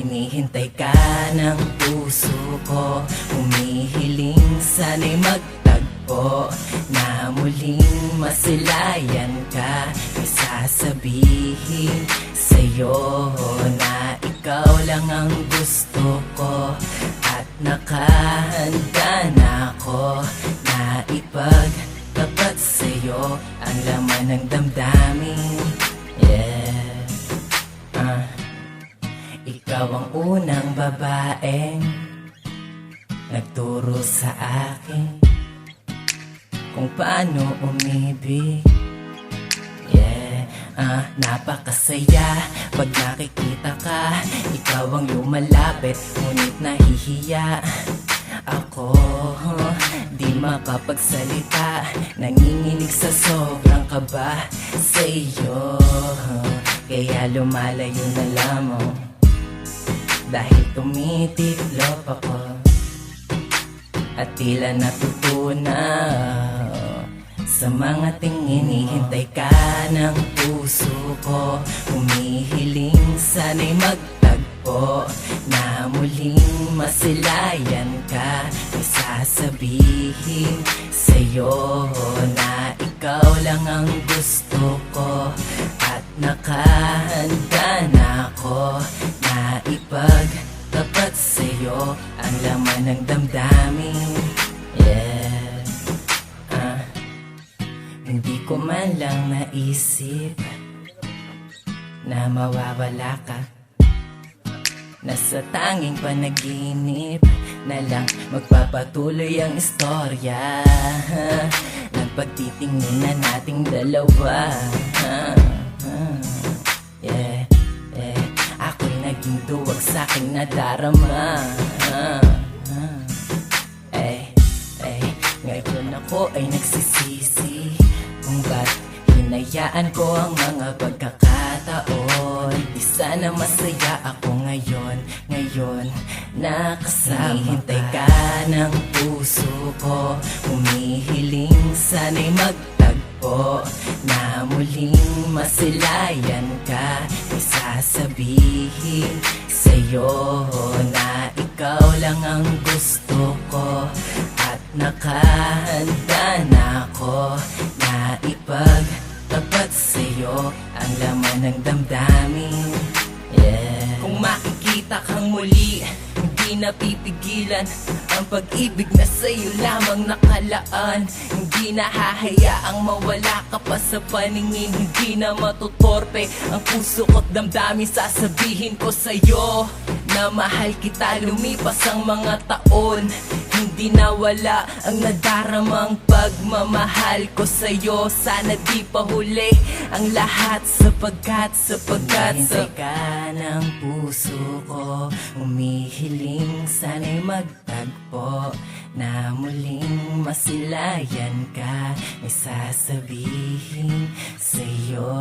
Hinihintay ka ng puso ko, humihiling sana'y magtagpo, na muling masilayan ka. May sasabihin sa'yo na ikaw lang ang gusto ko, at nakahanda na ako na ipagtapat sa'yo ang laman ng damdamin. Ikaw ang unang babaeng nagturo sa akin kung paano umibig. Napakasaya pag nakikita ka, ikaw ang lumalapit, ngunit nahihiya ako. Di makapagsalita, nanginginig sa sobrang kaba sa iyo. Kaya lumalayo na lamang, dahil tumitiklop ako at tila natutunaw sa mga tingin. Hinihintay ka ng puso ko, humihiling sana'y magtagpo, na muling masilayan ka. May sasabihin sa'yo na ikaw lang ang gusto ko, at nakahanda na ako na ipagtapat sa'yo ang laman ng damdamin. Hindi ko man lang naisip na mawawala ka, na sa tanging panaginip na lang magpapatuloy ang istorya ng pagtitinginan nating dalawa. Ako'y naging duwag sa'king nadarama. Ngayon ako ay nagsisisi kung ba't hinayaan ko ang mga pagkakataon. Di sana masaya ako ngayon nakasama. Hinihintay ka ng puso ko, humihiling sana'y magtagpo, na muling masilayan ka. May sasabihin sa'yo na ikaw lang ang gusto ko, at nakahanda na ako na ipagtapat sa'yo ang laman ng damdamin. Kung makikita kang muli, hindi napipigilan ang pag-ibig na sa'yo lamang nakalaan. Hindi nahahayaang mawala ka pa sa paningin, hindi na matutorpe ang puso ko't damdamin. Sasabihin ko sa'yo na mahal kita, lumipas ang mga taon, hindi nawala ang nadaramang pagmamahal ko sa'yo. Sana di pa huli ang lahat, sapagkat hinihintay ka ng puso ko, humihiling sana'y magtagpo, na muling masilayan ka. May sasabihin sa'yo.